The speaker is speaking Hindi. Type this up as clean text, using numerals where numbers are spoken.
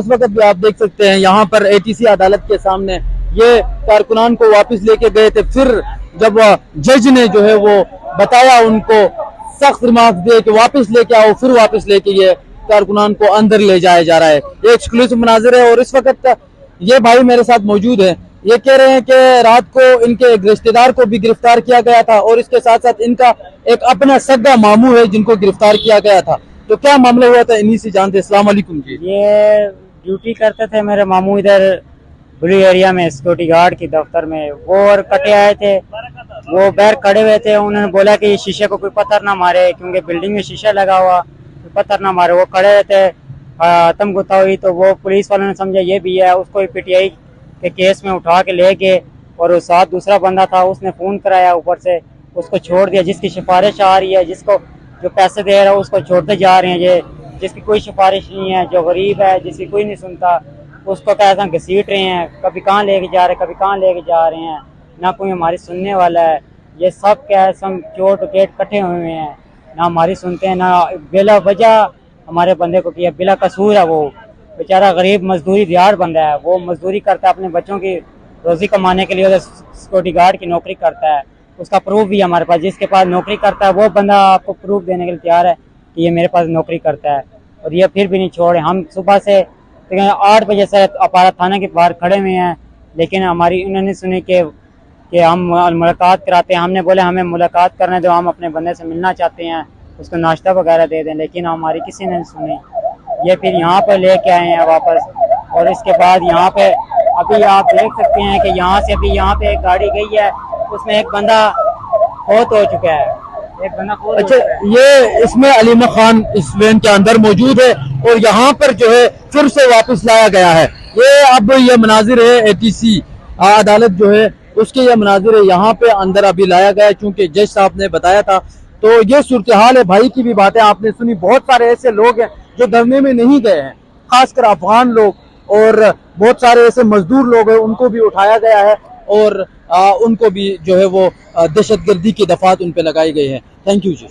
इस वक्त भी आप देख सकते हैं यहाँ पर एटीसी अदालत के सामने ये कारकुनान को वापस लेके गए थे। फिर जब जज ने जो है वो बताया उनको सख्त रिमार्क दिए कि वापस लेके आओ, फिर वापस लेके ये कारकुनान को अंदर ले जाया जा रहा है। ये एक्सक्लूसिव मनाजिर है। और इस वक्त ये भाई मेरे साथ मौजूद है, ये कह रहे हैं कि रात को इनके एक रिश्तेदार को भी गिरफ्तार किया गया था और इसके साथ साथ इनका एक अपना सगा मामू है जिनको गिरफ्तार किया गया था। तो क्या मामला हुआ था, इन्हीं से जानते। अस्सलाम वालेकुम जी। ये ड्यूटी करते थे मेरे मामू इधर ब्लू एरिया में सिक्योरिटी गार्ड की दफ्तर में। वो और कटे आए थे, वो बैर खड़े हुए थे। उन्होंने बोला कि शीशे को कोई पत्थर ना मारे क्योंकि बिल्डिंग में शीशा लगा हुआ, कोई पत्थर ना मारे। वो खड़े हुए थे, आतंकगुत्ता हुई तो वो पुलिस वालों ने समझा ये भी है, उसको पीटीआई के केस में उठा के ले गए। और उस साथ दूसरा बंदा था, उसने फोन कराया ऊपर से, उसको छोड़ दिया। जिसकी सिफारिश आ रही है, जिसको जो पैसे दे रहा है उसको छोड़ते जा रहे हैं। ये जिसकी कोई सिफारिश नहीं है, जो गरीब है, जिसकी कोई नहीं सुनता, उसको कैसा घसीट रहे हैं। कभी कहाँ लेके जा रहे हैं, कभी कहाँ लेके जा रहे हैं, ना कोई हमारी सुनने वाला है। ये सब क्या सब चोर टुकेट इकट्ठे हुए हैं, ना हमारी सुनते हैं, ना बिला वजह हमारे बंदे को किया, बिला कसूर है। वो बेचारा गरीब मजदूरी दिहाड़ बंदा है, वो मजदूरी करता है अपने बच्चों की रोजी कमाने के लिए, सिक्योरिटी गार्ड की नौकरी करता है। उसका प्रूफ भी हमारे पास, जिसके पास नौकरी करता है वो बंदा आपको प्रूफ देने के लिए तैयार है कि ये मेरे पास नौकरी करता है। और ये फिर भी नहीं छोड़े। हम सुबह से 8 बजे से अपारा थाना के बाहर खड़े हुए हैं, लेकिन हमारी उन्होंने सुनी कि हम मुलाकात कराते हैं। हमने बोले हमें मुलाकात करने दो, हम अपने बंदे से मिलना चाहते हैं, उसको नाश्ता वगैरह दे दें, लेकिन हमारी किसी ने नहीं सुनी। ये फिर यहाँ पर लेके आए हैं वापस। और इसके बाद यहाँ पे अभी आप देख सकते हैं कि यहाँ से अभी यहाँ पे एक गाड़ी गई है, उसमें एक बंदा फौत हो चुका है, एक बंदा फौत हो चुका है। ये इसमें अलीमा खान इस वैन के अंदर मौजूद है और यहाँ पर जो है फिर से वापस लाया गया है। ये अब ये मनाजिर है एटीसी अदालत जो है उसके ये मनाजिर है, यहाँ पे अंदर अभी लाया गया है चूंकि जज साहब ने बताया था। तो ये सूरत हाल है। भाई की भी बातें आपने सुनी। बहुत सारे ऐसे लोग हैं जो धरने में नहीं गए हैं, खासकर अफगान लोग, और बहुत सारे ऐसे मजदूर लोग हैं, उनको भी उठाया गया है और उनको भी जो है वो दहशतगर्दी की दफात उन पे लगाई गई है। Thank you ji.